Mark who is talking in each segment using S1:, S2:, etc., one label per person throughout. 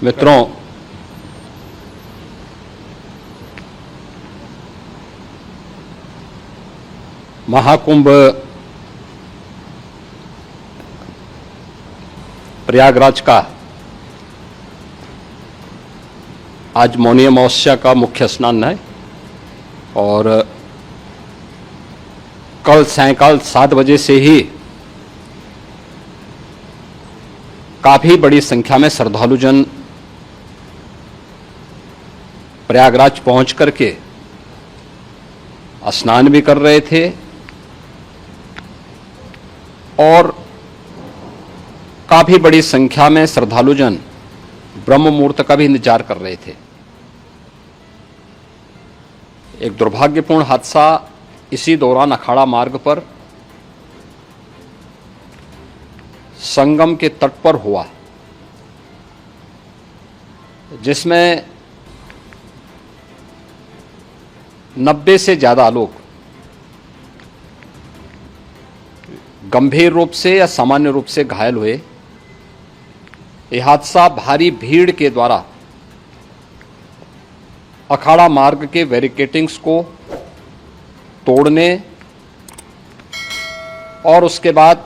S1: मित्रों, महाकुंभ प्रयागराज का आज मौनी अमावस्या का मुख्य स्नान है और कल सायंकाल 7 बजे से ही काफी बड़ी संख्या में श्रद्धालुजन प्रयागराज पहुंच करके स्नान भी कर रहे थे और काफी बड़ी संख्या में श्रद्धालुजन ब्रह्म मुहूर्त का भी इंतजार कर रहे थे। एक दुर्भाग्यपूर्ण हादसा इसी दौरान अखाड़ा मार्ग पर संगम के तट पर हुआ, जिसमें 90 से ज्यादा लोग गंभीर रूप से या सामान्य रूप से घायल हुए। यह हादसा भारी भीड़ के द्वारा अखाड़ा मार्ग के बैरिकेडिंग्स को तोड़ने और उसके बाद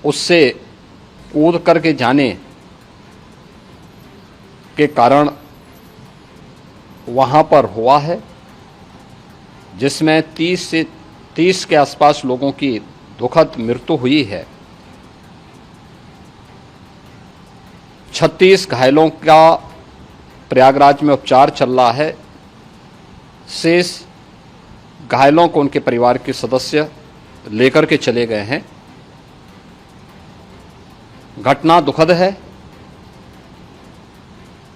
S1: उससे कूद करके जाने के कारण वहां पर हुआ है, जिसमें 30 के आसपास लोगों की दुखद मृत्यु हुई है। 36 घायलों का प्रयागराज में उपचार चल रहा है। शेष घायलों को उनके परिवार के सदस्य लेकर के चले गए हैं। घटना दुखद है,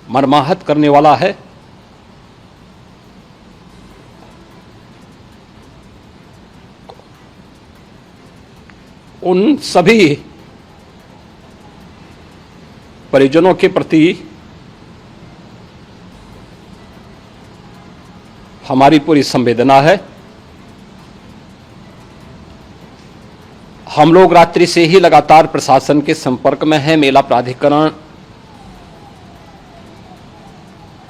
S1: मर्माहत करने वाला है। उन सभी परिजनों के प्रति हमारी पूरी संवेदना है। हम लोग रात्रि से ही लगातार प्रशासन के संपर्क में हैं। मेला प्राधिकरण,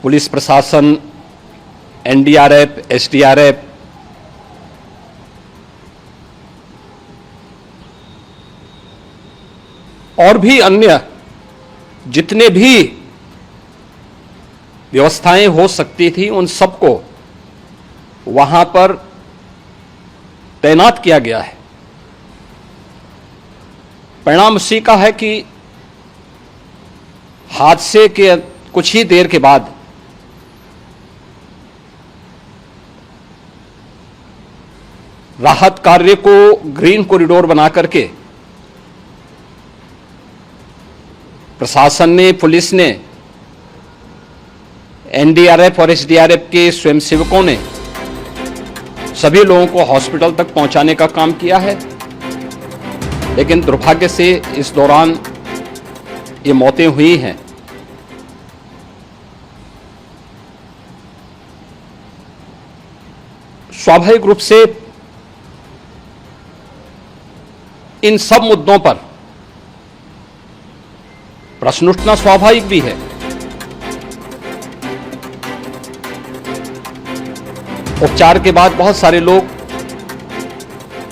S1: पुलिस प्रशासन, एनडीआरएफ, एसडीआरएफ, और भी अन्य जितने भी व्यवस्थाएं हो सकती थी उन सबको वहां पर तैनात किया गया है। परिणाम उसी का है कि हादसे के कुछ ही देर के बाद राहत कार्य को ग्रीन कॉरिडोर बना करके प्रशासन ने, पुलिस ने, एनडीआरएफ और एसडीआरएफ के स्वयंसेवकों ने सभी लोगों को हॉस्पिटल तक पहुंचाने का काम किया है। लेकिन दुर्भाग्य से इस दौरान ये मौतें हुई हैं। स्वाभाविक रूप से इन सब मुद्दों पर प्रश्न उठना स्वाभाविक भी है। उपचार के बाद बहुत सारे लोग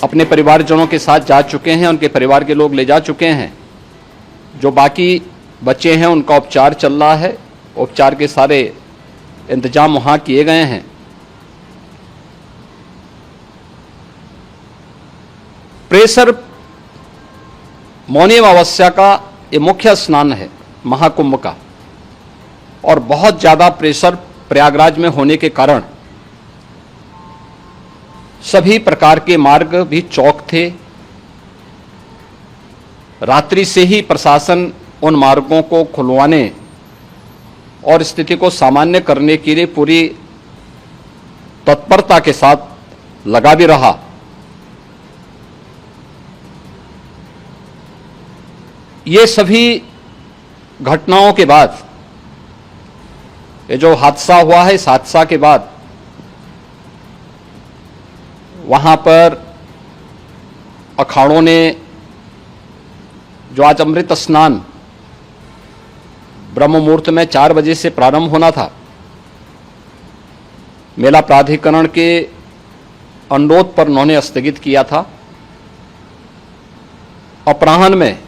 S1: अपने परिवारजनों के साथ जा चुके हैं, उनके परिवार के लोग ले जा चुके हैं। जो बाकी बच्चे हैं उनका उपचार चल रहा है। उपचार के सारे इंतजाम वहां किए गए हैं। प्रेशर मौनी अमावस्या का ये मुख्य स्नान है महाकुंभ का, और बहुत ज्यादा प्रेशर प्रयागराज में होने के कारण सभी प्रकार के मार्ग भी चौक थे। रात्रि से ही प्रशासन उन मार्गों को खुलवाने और स्थिति को सामान्य करने के लिए पूरी तत्परता के साथ लगा भी रहा। ये सभी घटनाओं के बाद, ये जो हादसा हुआ है, इस हादसा के बाद वहां पर अखाड़ों ने जो आज अमृत स्नान ब्रह्म मुहूर्त में 4 बजे से प्रारंभ होना था। मेला प्राधिकरण के अनुरोध पर उन्होंने स्थगित किया था। अपराह्न में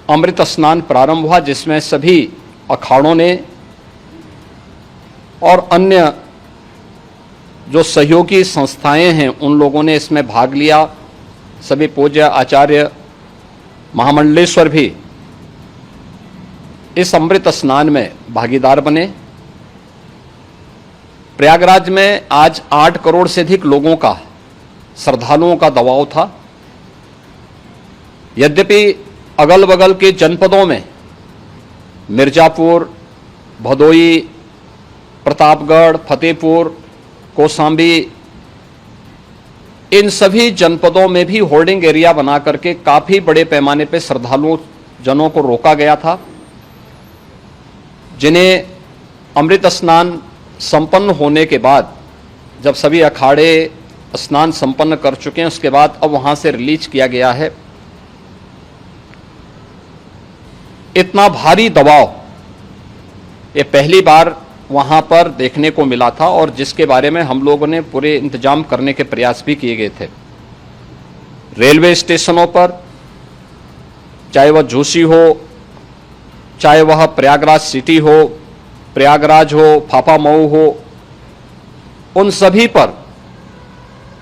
S1: अमृत स्नान प्रारंभ हुआ, जिसमें सभी अखाड़ों ने और अन्य जो सहयोगी संस्थाएं हैं उन लोगों ने इसमें भाग लिया। सभी पूज्य आचार्य महामंडलेश्वर भी इस अमृत स्नान में भागीदार बने। प्रयागराज में आज 8 करोड़ से अधिक लोगों का, श्रद्धालुओं का दबाव था। यद्यपि अगल बगल के जनपदों में मिर्जापुर, भदोई, प्रतापगढ़, फतेहपुर, कौशाम्बी, इन सभी जनपदों में भी होर्डिंग एरिया बना करके काफी बड़े पैमाने पर श्रद्धालुओं जनों को रोका गया था, जिन्हें अमृत स्नान संपन्न होने के बाद, जब सभी अखाड़े स्नान संपन्न कर चुके हैं, उसके बाद अब वहां से रिलीज किया गया है। इतना भारी दबाव ये पहली बार वहां पर देखने को मिला था, और जिसके बारे में हम लोगों ने पूरे इंतजाम करने के प्रयास भी किए गए थे। रेलवे स्टेशनों पर, चाहे वह झूसी हो, चाहे वह प्रयागराज सिटी हो, प्रयागराज हो, फाफामऊ हो, उन सभी पर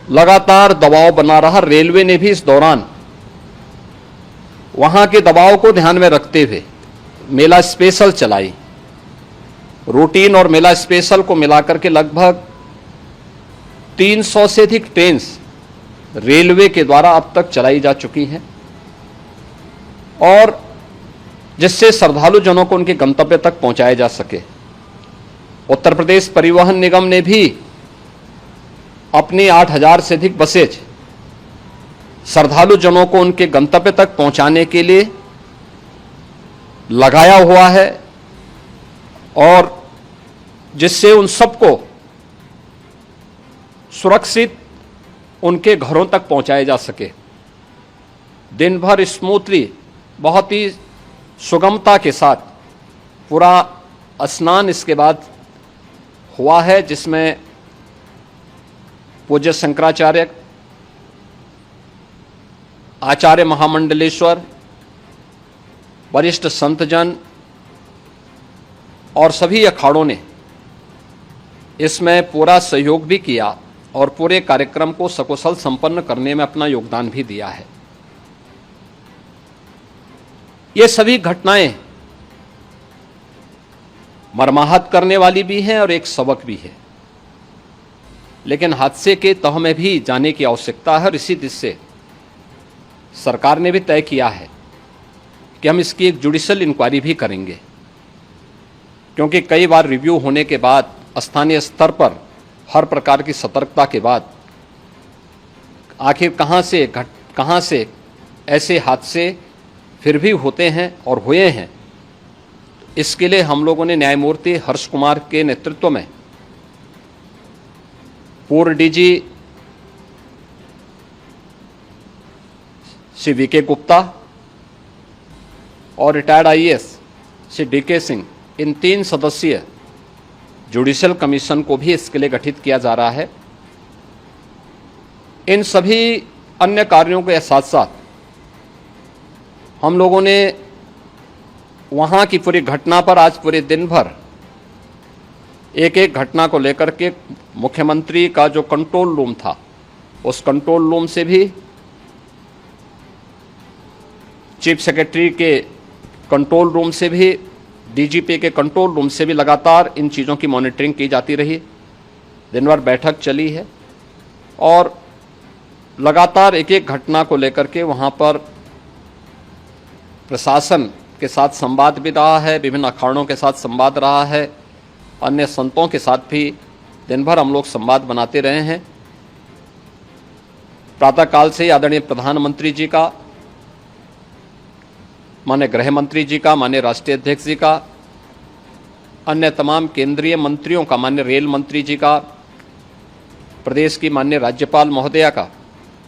S1: लगातार दबाव बना रहा। रेलवे ने भी इस दौरान वहां के दबाव को ध्यान में रखते हुए मेला स्पेशल चलाई। रूटीन और मेला स्पेशल को मिलाकर के लगभग 300 से अधिक ट्रेन रेलवे के द्वारा अब तक चलाई जा चुकी हैं, और जिससे श्रद्धालु जनों को उनके गंतव्य तक पहुंचाया जा सके। उत्तर प्रदेश परिवहन निगम ने भी अपनी 8000 से अधिक बसेज श्रद्धालु जनों को उनके गंतव्य तक पहुंचाने के लिए लगाया हुआ है, और जिससे उन सबको सुरक्षित उनके घरों तक पहुंचाया जा सके। दिन भर स्मूथली, बहुत ही सुगमता के साथ पूरा स्नान इसके बाद हुआ है, जिसमें पूज्य शंकराचार्य, आचार्य महामंडलेश्वर, वरिष्ठ संतजन और सभी अखाड़ों ने इसमें पूरा सहयोग भी किया और पूरे कार्यक्रम को सकुशल संपन्न करने में अपना योगदान भी दिया है। ये सभी घटनाएं मर्माहत करने वाली भी हैं और एक सबक भी है, लेकिन हादसे के तह में भी जाने की आवश्यकता है, और इसी दिशा से सरकार ने भी तय किया है कि हम इसकी एक जुडिशियल इंक्वायरी भी करेंगे, क्योंकि कई बार रिव्यू होने के बाद स्थानीय स्तर पर हर प्रकार की सतर्कता के बाद आखिर कहां से ऐसे हादसे फिर भी होते हैं और हुए हैं। इसके लिए हम लोगों ने न्यायमूर्ति हर्ष कुमार के नेतृत्व में पूर्व डीजी श्री वीके गुप्ता और retired IAS Shri DK Singh, इन 3 सदस्यीय जुडिशियल कमीशन को भी इसके लिए गठित किया जा रहा है। इन सभी अन्य कार्यों के साथ साथ हम लोगों ने वहां की पूरी घटना पर आज पूरे दिन भर एक एक घटना को लेकर के मुख्यमंत्री का जो कंट्रोल रूम था, उस कंट्रोल रूम से भी, चीफ सेक्रेटरी के कंट्रोल रूम से भी, डीजीपी के कंट्रोल रूम से भी लगातार इन चीज़ों की मॉनिटरिंग की जाती रही। दिन भर बैठक चली है और लगातार एक एक घटना को लेकर के वहाँ पर प्रशासन के साथ संवाद भी रहा है, विभिन्न अखाड़ों के साथ संवाद रहा है, अन्य संतों के साथ भी दिन भर हम लोग संवाद बनाते रहे हैं। प्रातःकाल से आदरणीय प्रधानमंत्री जी का, माननीय गृह मंत्री जी का, माननीय राष्ट्रीय अध्यक्ष जी का, अन्य तमाम केंद्रीय मंत्रियों का, माननीय रेल मंत्री जी का, प्रदेश की माननीय राज्यपाल महोदया का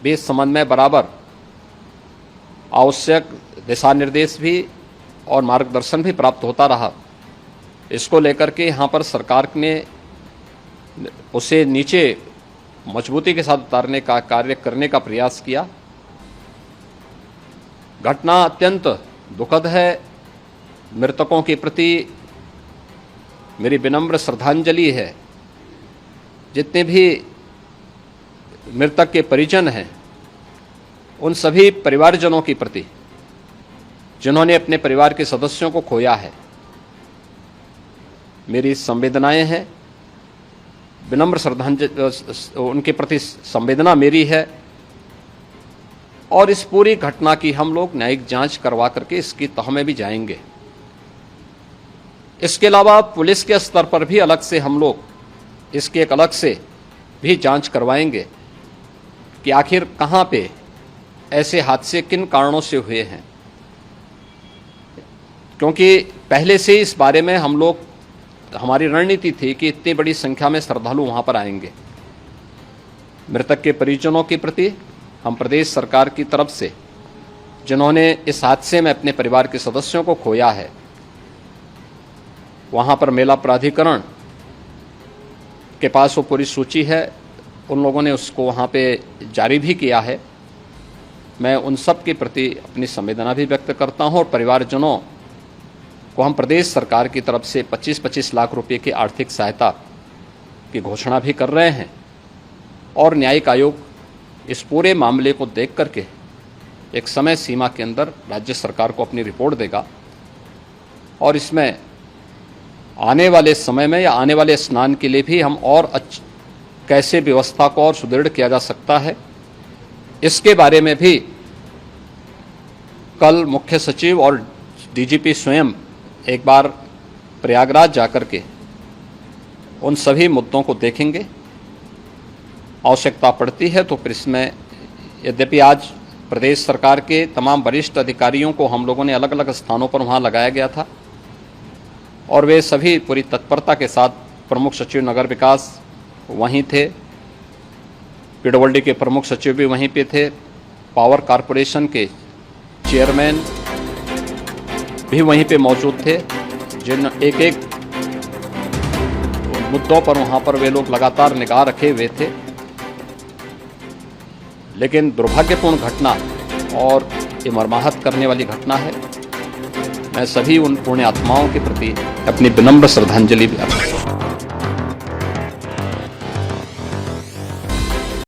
S1: भी इस संबंध में बराबर आवश्यक दिशा निर्देश भी और मार्गदर्शन भी प्राप्त होता रहा। इसको लेकर के यहाँ पर सरकार ने उसे नीचे मजबूती के साथ उतारने का कार्य करने का प्रयास किया। घटना अत्यंत दुखद है। मृतकों के प्रति मेरी विनम्र श्रद्धांजलि है। जितने भी मृतक के परिजन हैं, उन सभी परिवारजनों के प्रति जिन्होंने अपने परिवार के सदस्यों को खोया है, मेरी संवेदनाएं हैं। विनम्र श्रद्धांजलि उनके प्रति संवेदना मेरी है। और इस पूरी घटना की हम लोग न्यायिक जांच करवा करके इसकी तह में भी जाएंगे। इसके अलावा पुलिस के स्तर पर भी अलग से हम लोग इसके एक अलग से भी जांच करवाएंगे कि आखिर कहां पे ऐसे हादसे किन कारणों से हुए हैं, क्योंकि पहले से इस बारे में हम लोग, हमारी रणनीति थी कि इतनी बड़ी संख्या में श्रद्धालु वहां पर आएंगे। मृतक के परिजनों के प्रति हम प्रदेश सरकार की तरफ से, जिन्होंने इस हादसे में अपने परिवार के सदस्यों को खोया है, वहां पर मेला प्राधिकरण के पास वो पूरी सूची है, उन लोगों ने उसको वहां पे जारी भी किया है। मैं उन सब के प्रति अपनी संवेदना भी व्यक्त करता हूं और परिवारजनों को हम प्रदेश सरकार की तरफ से 25-25 लाख रुपए की आर्थिक सहायता की घोषणा भी कर रहे हैं। और न्यायिक आयोग इस पूरे मामले को देख करके एक समय सीमा के अंदर राज्य सरकार को अपनी रिपोर्ट देगा और इसमें आने वाले समय में या आने वाले स्नान के लिए भी हम और कैसे व्यवस्था को और सुदृढ़ किया जा सकता है, इसके बारे में भी कल मुख्य सचिव और डीजीपी स्वयं एक बार प्रयागराज जाकर के उन सभी मुद्दों को देखेंगे। आवश्यकता पड़ती है तो फिर इसमें, यद्यपि आज प्रदेश सरकार के तमाम वरिष्ठ अधिकारियों को हम लोगों ने अलग अलग स्थानों पर वहाँ लगाया गया था और वे सभी पूरी तत्परता के साथ, प्रमुख सचिव नगर विकास वहीं थे, पीडब्ल्यूडी के प्रमुख सचिव भी वहीं पे थे, पावर कॉरपोरेशन के चेयरमैन भी वहीं पे मौजूद थे, जिन एक एक मुद्दों पर वहाँ पर वे लोग लगातार निगाह रखे हुए थे। लेकिन दुर्भाग्यपूर्ण घटना और ये मर्माहत करने वाली घटना है। मैं सभी उन पुण्य आत्माओं के प्रति अपनी विनम्र श्रद्धांजलि भी अर्पित करता हूं।